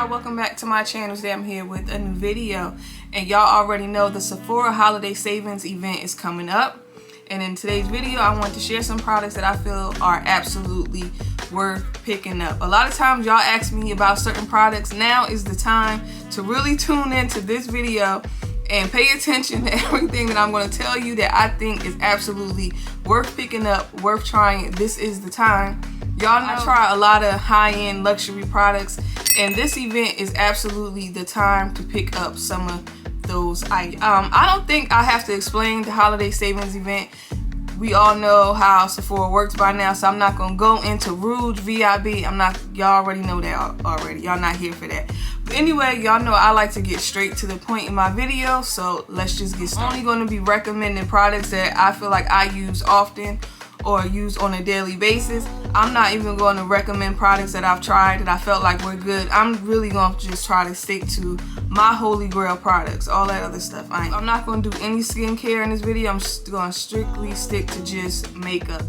y'all, welcome back to my channel. Today I'm here with a new video, and y'all already know the Sephora Holiday Savings Event is coming up. And in today's video I want to share some products that I feel are absolutely worth picking up. A lot of times y'all ask me about certain products. Now is the time to really tune into this video and pay attention to everything that I'm going to tell you that I think is absolutely worth picking up, worth trying. This is the time. Y'all know I try a lot of high-end luxury products, and this event is absolutely the time to pick up some of those items. I don't think I have to explain the holiday savings event. We all know how Sephora works by now, so I'm not gonna go into Rouge, VIB. Y'all already know that already. Y'all not here for that. But anyway, y'all know I like to get straight to the point in my video, so let's just get started. I'm only gonna be recommending products that I feel like I use often or use on a daily basis. I'm not even going to recommend products that I've tried that I felt like were good. I'm really going to just try to stick to my holy grail products. All that other stuff, I'm not going to do any skincare in this video. I'm just going to strictly stick to just makeup.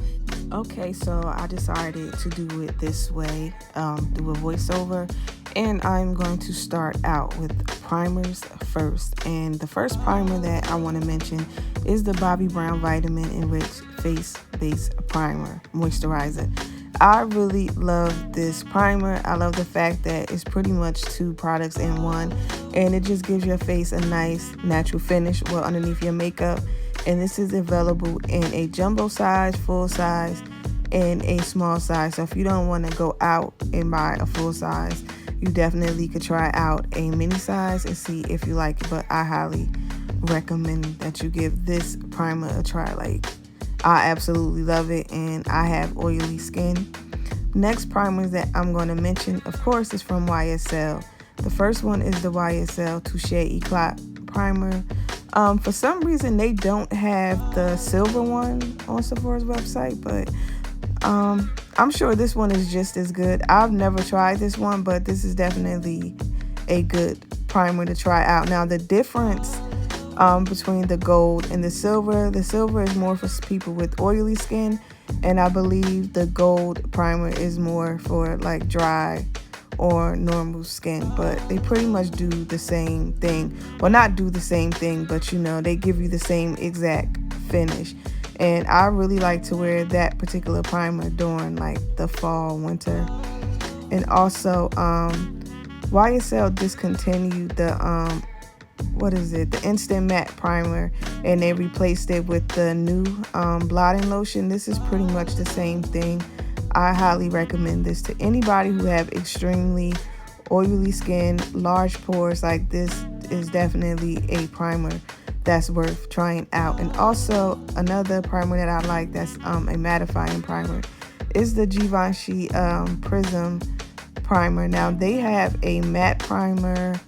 Okay, so I decided to do it this way, do a voiceover, and I'm going to start out with primers first. And the first primer that I want to mention is the Bobbi Brown Vitamin Enriched Face Base Primer Moisturizer. I really love this primer. I love the fact that it's pretty much two products in one, and it just gives your face a nice natural finish well underneath your makeup. And this is available in a jumbo size, full size, and a small size. So if you don't want to go out and buy a full size, you definitely could try out a mini size and see if you like it. But I highly recommend that you give this primer a try. Like, I absolutely love it, and I have oily skin. Next primers that I'm going to mention, of course, is from YSL. The first one is the YSL Touche Eclat Primer. For some reason, they don't have the silver one on Sephora's website, but I'm sure this one is just as good. I've never tried this one, but this is definitely a good primer to try out. Now, the difference between the gold and the silver is more for people with oily skin, and I believe the gold primer is more for like dry or normal skin. But they pretty much do the same thing. Well, not do the same thing, but you know, they give you the same exact finish. And I really like to wear that particular primer during like the fall, winter. And also YSL discontinued the the instant matte primer, and they replaced it with the new blotting lotion. This is pretty much the same thing. I highly recommend this to anybody who have extremely oily skin, large pores. Like, this is definitely a primer that's worth trying out. And also another primer that I like that's a mattifying primer is the Givenchy Prism primer. Now, they have a matte primer,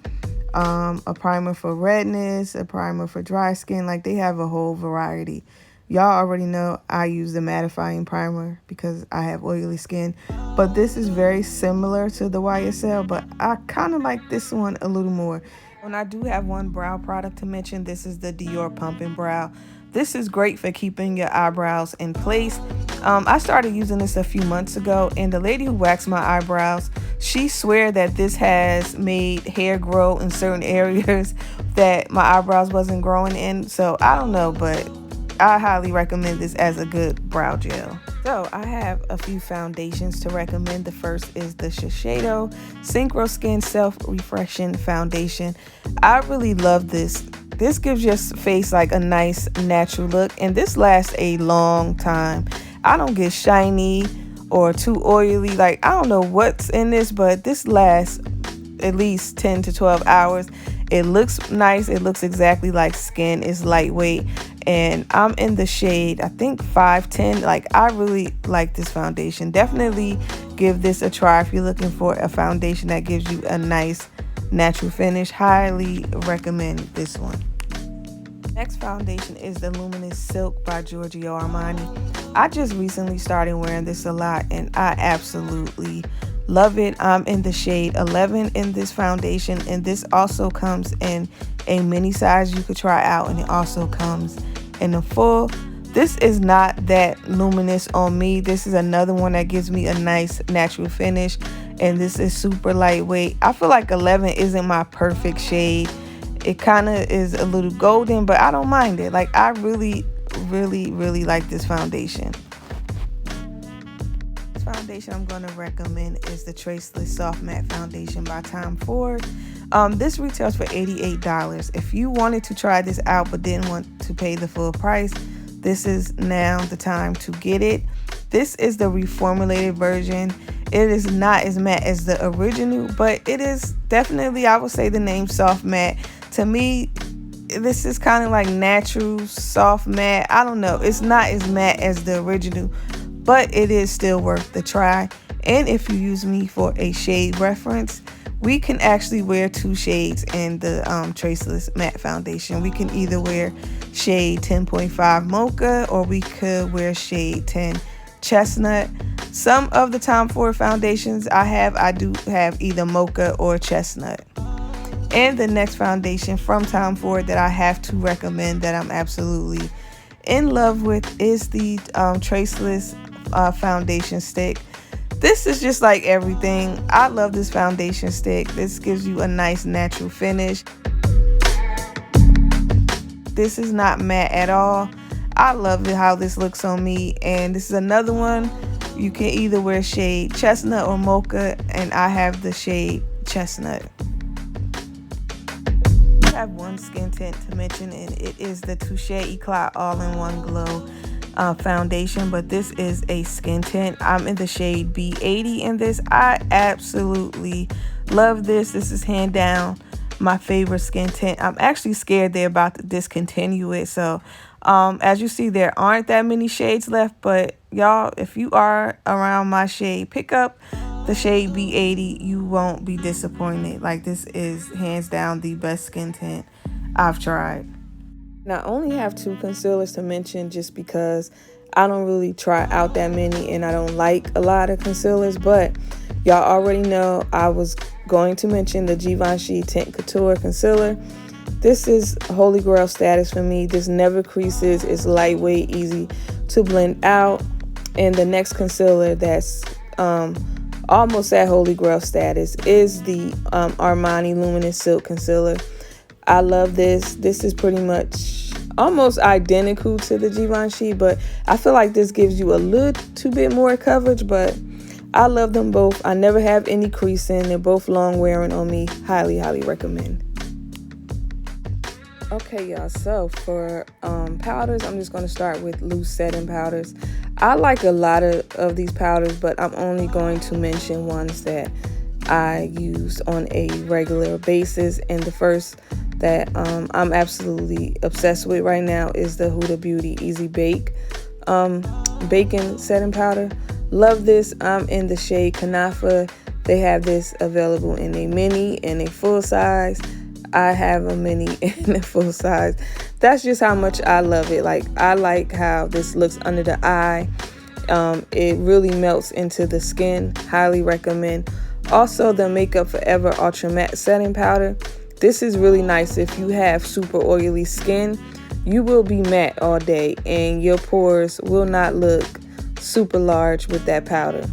a primer for redness, a primer for dry skin. Like, they have a whole variety. Y'all already know I use the mattifying primer because I have oily skin, but this is very similar to the YSL, but I kind of like this one a little more. And I do have one brow product to mention. This is the Dior Pumping Brow. This is great for keeping your eyebrows in place. I started using this a few months ago, and the lady who waxed my eyebrows, she swear that this has made hair grow in certain areas that my eyebrows wasn't growing in. So I don't know, but I highly recommend this as a good brow gel. So I have a few foundations to recommend. The first is the Shiseido Synchro Skin Self-Refreshing Foundation. I really love this. This gives your face like a nice natural look, and this lasts a long time. I don't get shiny or too oily. Like, I don't know what's in this, but this lasts at least 10 to 12 hours. It looks nice. It looks exactly like skin. It's lightweight, and I'm in the shade, I think 510. Like, I really like this foundation. Definitely give this a try if you're looking for a foundation that gives you a nice natural finish. Highly recommend this one. Next foundation is the Luminous Silk by Giorgio Armani. I just recently started wearing this a lot, and I absolutely love it. I'm in the shade 11 in this foundation, and this also comes in a mini size you could try out, and it also comes in a full. This is not that luminous on me. This is another one that gives me a nice natural finish, and this is super lightweight. I feel like 11 isn't my perfect shade. It kind of is a little golden, but I don't mind it. Like, I really like this foundation. This foundation I'm going to recommend is the Traceless Soft Matte Foundation by Tom Ford. This retails for $88. If you wanted to try this out but didn't want to pay the full price, this is now the time to get it. This is the reformulated version. It is not as matte as the original, but it is definitely, I would say, the name soft matte. To me, this is kind of like natural soft matte. I don't know. It's not as matte as the original, but it is still worth the try. And if you use me for a shade reference, we can actually wear 2 shades in the Traceless Matte Foundation. We can either wear shade 10.5 Mocha, or we could wear shade 10 Chestnut. Some of the Tom Ford foundations I do have either Mocha or Chestnut. And the next foundation from Tom Ford that I have to recommend, that I'm absolutely in love with, is the Traceless foundation stick. This is just like everything. I love this foundation stick. This gives you a nice natural finish. This is not matte at all. I love it how this looks on me. And this is another one. You can either wear shade Chestnut or Mocha, and I have the shade Chestnut. I have one skin tint to mention, and it is the Touche Eclat All-in-One Glow foundation, but this is a skin tint. I'm in the shade B80 in this. I absolutely love this. This is hand down my favorite skin tint. I'm actually scared they're about to discontinue it, so as you see, there aren't that many shades left, but y'all, if you are around my shade, pick up the shade B80. You won't be disappointed. Like, this is hands down the best skin tint I've tried. Now, I only have 2 concealers to mention just because I don't really try out that many and I don't like a lot of concealers, but y'all already know I was going to mention the Givenchy Tint Couture Concealer. This is holy grail status for me. This never creases. It's lightweight, easy to blend out. And the next concealer that's almost at holy grail status is the Armani Luminous Silk Concealer. I love this. This is pretty much almost identical to the Givenchy, but I feel like this gives you a little bit more coverage, but I love them both. I never have any creasing. They're both long wearing on me. Highly recommend. Okay, y'all, so for powders, I'm just going to start with loose setting powders. I like a lot of these powders, but I'm only going to mention ones that I use on a regular basis. And the first that I'm absolutely obsessed with right now is the Huda Beauty Easy Bake Bacon Setting Powder. Love this. I'm in the shade Kanafa. They have this available in a mini and a full size. I have a mini and a full size. That's just how much I love it. Like, I like how this looks under the eye. It really melts into the skin. Highly recommend. Also, the Makeup Forever Ultra Matte Setting Powder. This is really nice if you have super oily skin. You will be matte all day and your pores will not look super large with that powder.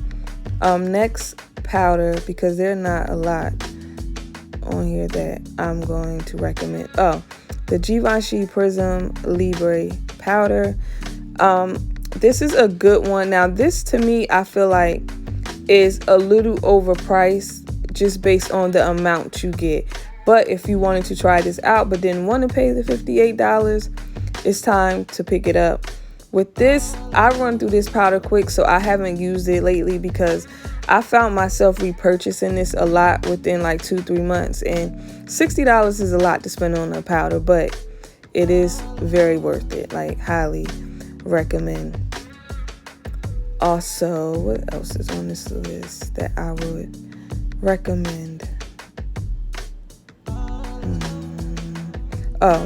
Next powder, because there are not a lot on here that I'm going to recommend. The Givenchy Prism Libre powder. This is a good one. Now, this to me, I feel like is a little overpriced just based on the amount you get. But if you wanted to try this out but didn't want to pay the $58, it's time to pick it up. With this, I run through this powder quick, so I haven't used it lately because I found myself repurchasing this a lot within like 2-3 months, and $60 is a lot to spend on a powder, but it is very worth it. Like, highly recommend. Also, what else is on this list that I would recommend?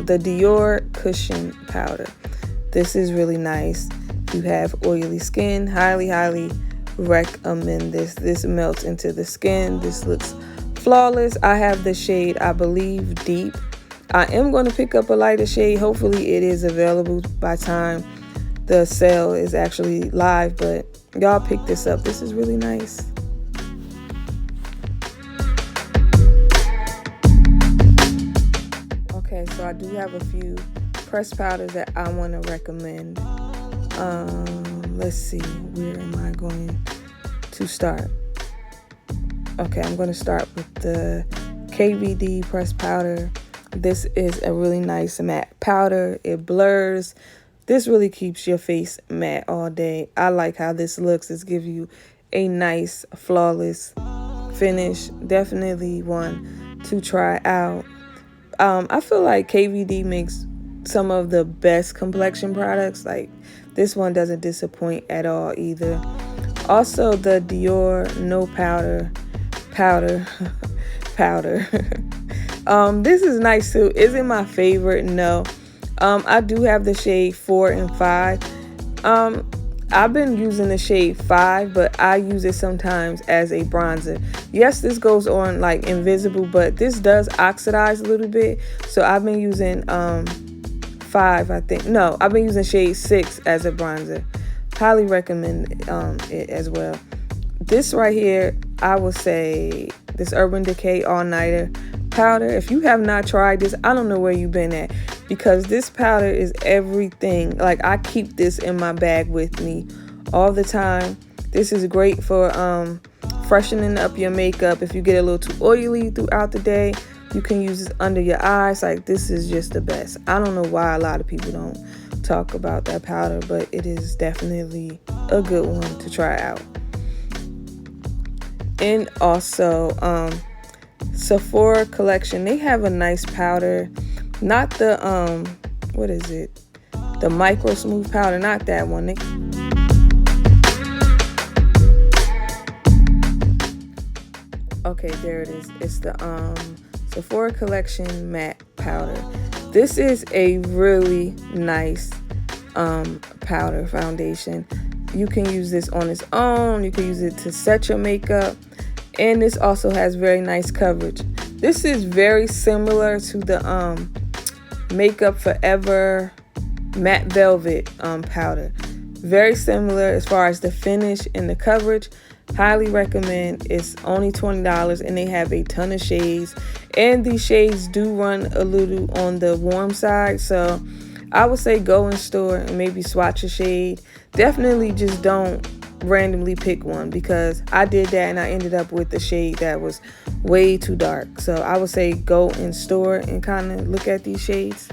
The Dior Cushion Powder. This is really nice. If you have oily skin, highly recommend this. This melts into the skin. This looks flawless. I have the shade, I believe, Deep. I am going to pick up a lighter shade. Hopefully it is available by time the sale is actually live, but y'all pick this up. This is really nice. I do have a few pressed powders that I want to recommend. Let's see, where am I going to start? Okay, I'm going to start with the KVD pressed powder. This is a really nice matte powder. It blurs. This really keeps your face matte all day. I like how this looks. It gives you a nice, flawless finish. Definitely one to try out. I feel like KVD makes some of the best complexion products. Like, this one doesn't disappoint at all either. Also, the Dior No Powder powder. This is nice too. Isn't my favorite? No. I do have the shade 4 and 5. I've been using the shade 5, but I use it sometimes as a bronzer. Yes, this goes on like invisible, but this does oxidize a little bit. So I've been using 5, I think. No, I've been using shade 6 as a bronzer. Highly recommend it as well. This right here, I would say this Urban Decay All Nighter powder. If you have not tried this, I don't know where you've been at, because this powder is everything. Like, I keep this in my bag with me all the time. This is great for freshening up your makeup. If you get a little too oily throughout the day, you can use this under your eyes. Like, this is just the best. I don't know why a lot of people don't talk about that powder, but it is definitely a good one to try out. And also Sephora collection, they have a nice powder. Not the what is it, the micro smooth powder, not that one. Okay, there it is. It's the Sephora collection matte powder. This is a really nice powder foundation. You can use this on its own. You can use it to set your makeup. And this also has very nice coverage. This is very similar to the Makeup Forever Matte Velvet powder. Very similar as far as the finish and the coverage. Highly recommend. It's only $20 and they have a ton of shades. And these shades do run a little on the warm side. So I would say go in store and maybe swatch a shade. Definitely just don't randomly pick one, because I did that and I ended up with a shade that was way too dark. So I would say go in store and kind of look at these shades.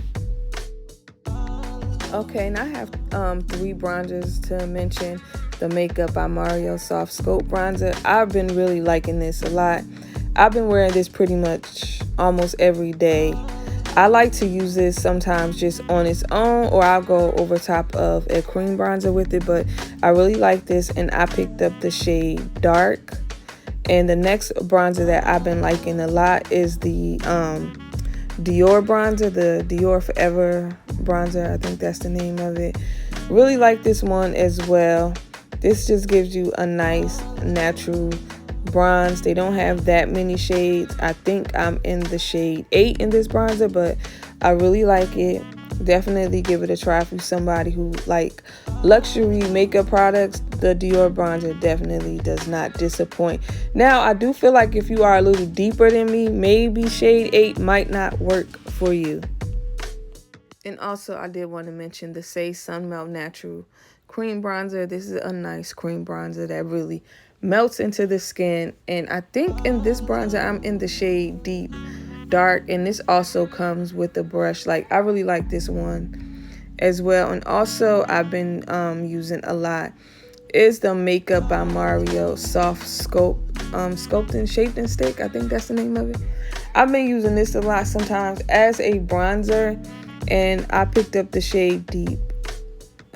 Okay, and I have 3 bronzers to mention. The Makeup by Mario Soft Scope Bronzer. I've been really liking this a lot. I've been wearing this pretty much almost every day. I like to use this sometimes just on its own, or I'll go over top of a cream bronzer with it, but I really like this and I picked up the shade Dark. And the next bronzer that I've been liking a lot is the Dior bronzer, the Dior Forever bronzer. I think that's the name of it. Really like this one as well. This just gives you a nice natural bronze. They don't have that many shades. I think I'm in the shade 8 in this bronzer, but I really like it. Definitely give it a try if you're somebody who like luxury makeup products. The Dior bronzer definitely does not disappoint. Now, I do feel like if you are a little deeper than me, maybe shade 8 might not work for you. And also, I did want to mention the Say Sunmelt Natural Cream Bronzer. This is a nice cream bronzer that really melts into the skin. And I think in this bronzer, I'm in the shade Deep Dark. And this also comes with a brush. Like, I really like this one as well. And also, I've been using a lot is the Makeup by Mario Soft Sculpting Shaping Stick. I think that's the name of it. I've been using this a lot sometimes as a bronzer. And I picked up the shade Deep.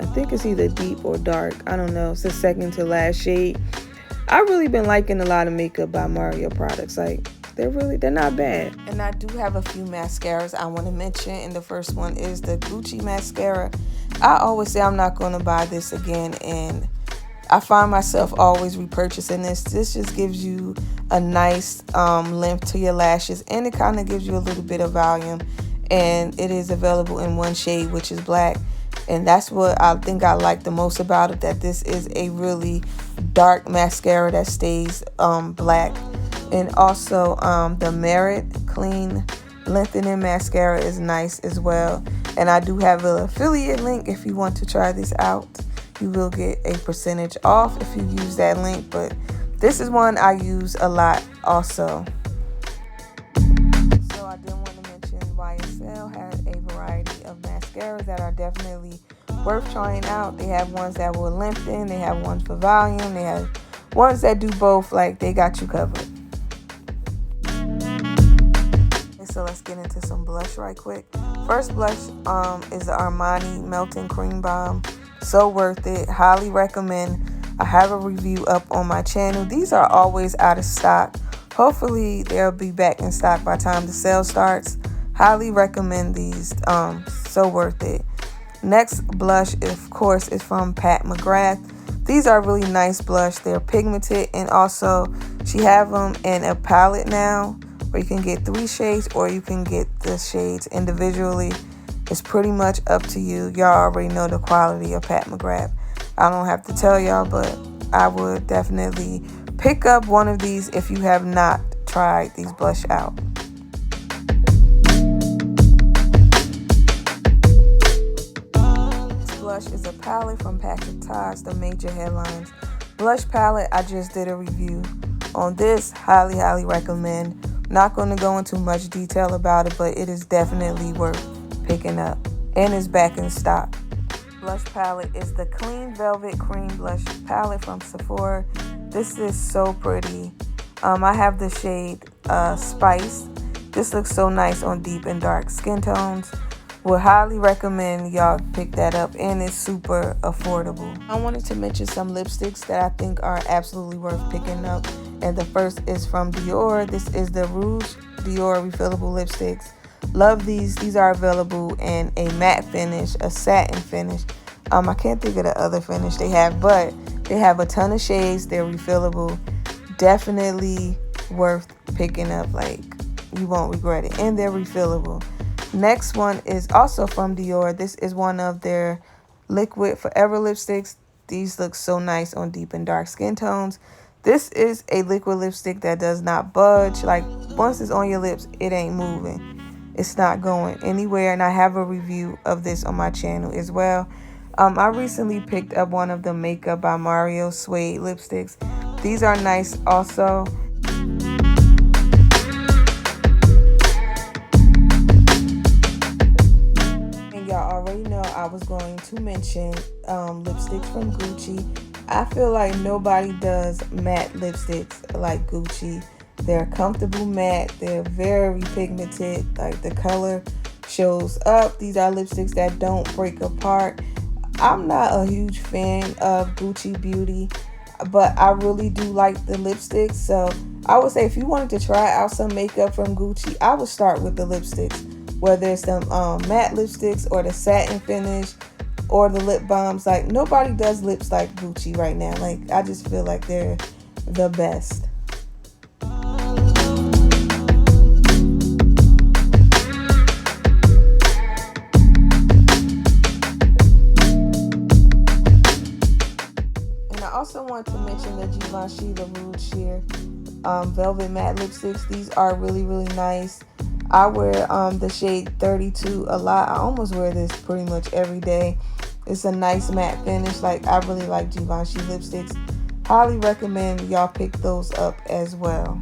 I think it's either Deep or Dark. I don't know. It's the second to last shade. I've really been liking a lot of Makeup by Mario products. Like, they're not bad. And I do have a few mascaras I want to mention. And the first one is the Gucci mascara. I always say I'm not going to buy this again. And I find myself always repurchasing this. This just gives you a nice length to your lashes. And it kind of gives you a little bit of volume. And it is available in one shade, which is black. And that's what I think I like the most about it, that this is a really dark mascara that stays black. And also the Merit Clean lengthening mascara is nice as well. And I do have an affiliate link if you want to try this out. You will get a percentage off if you use that link, but this is one I use a lot also. So I did want to mention YSL has a variety of mascaras that are definitely worth trying out. They have ones that will lengthen, they have ones for volume, they have ones that do both. Like, they got you covered. So let's get into some blush right quick. First blush is the Armani Melting Cream Balm. So worth it. Highly recommend. I have a review up on my channel. These are always out of stock. Hopefully they'll be back in stock by the time the sale starts. Highly recommend these. So worth it. Next blush, of course, is from Pat McGrath. These are really nice blush. They're pigmented, and also she have them in a palette now, where you can get 3 shades or you can get the shades individually. It's pretty much up to you. Y'all already know the quality of Pat McGrath. I don't have to tell y'all, but I would definitely pick up one of these if you have not tried these blush out. This blush is a palette from Patrick Ta's The Major Headlines Blush Palette. I just did a review on this. Highly recommend. Not going to go into much detail about it, but it is definitely worth picking up, and is back in stock. Blush palette is the Clean Velvet Cream Blush Palette from Sephora. This is so pretty. I have the shade Spice. This looks so nice on deep and dark skin tones. Would highly recommend y'all pick that up, and it's super affordable. I wanted to mention some lipsticks that I think are absolutely worth picking up, and the first is from Dior. This is the Rouge Dior refillable lipsticks. Love these. These are available in a matte finish, a satin finish. I can't think of the other finish they have, but they have a ton of shades. They're refillable. Definitely worth picking up. Like, you won't regret it, and they're refillable. Next one is also from Dior. This is one of their liquid forever lipsticks. These look so nice on deep and dark skin tones. This is a liquid lipstick that does not budge. Like, once it's on your lips, it ain't moving. It's not going anywhere, and I have a review of this on my channel as well. I recently picked up one of the Makeup by Mario suede lipsticks. These are nice also. Y'all already know I was going to mention lipsticks from Gucci. I feel like nobody does matte lipsticks like Gucci. They're comfortable matte. They're very pigmented. Like, the color shows up. These are lipsticks that don't break apart. I'm not a huge fan of Gucci Beauty, but I really do like the lipsticks. So I would say if you wanted to try out some makeup from Gucci, I would start with the lipsticks. Whether it's the matte lipsticks or the satin finish or the lip balms. Like, nobody does lips like Gucci right now. Like, I just feel like they're the best. And I also want to mention the Givenchy Le Rouge Sheer Velvet Matte Lipsticks. These are really nice. I wear the shade 32 a lot. I almost wear this pretty much every day. It's a nice matte finish. Like, I really like Givenchy lipsticks. Highly recommend y'all pick those up as well.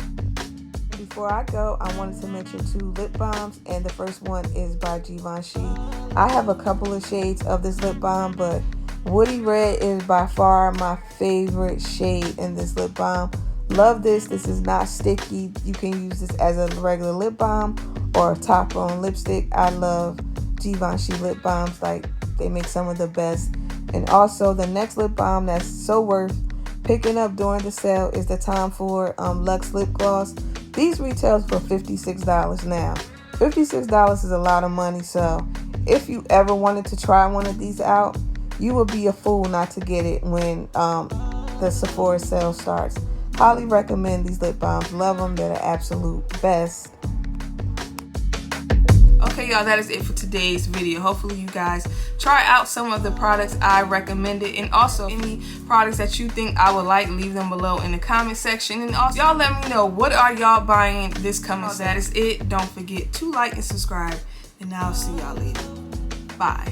Before I go, I wanted to mention 2 lip balms, and the first one is by Givenchy. I have a couple of shades of this lip balm, but Woody Red is by far my favorite shade in this lip balm. Love this. This is not sticky. You can use this as a regular lip balm or a top on lipstick. I love Givenchy lip balms. Like, they make some of the best. And also, the next lip balm that's so worth picking up during the sale is the Tom Ford Luxe Lip Gloss. These retails for $56 now. $56 is a lot of money. So if you ever wanted to try one of these out, you would be a fool not to get it when the Sephora sale starts. Highly recommend these lip balms. Love them. They're the absolute best. Okay, y'all, that is it for today's video. Hopefully you guys try out some of the products I recommended, and also any products that you think I would like, leave them below in the comment section. And also, y'all let me know, what are y'all buying this coming season? That is it. Don't forget to like and subscribe, and I'll see y'all later. Bye.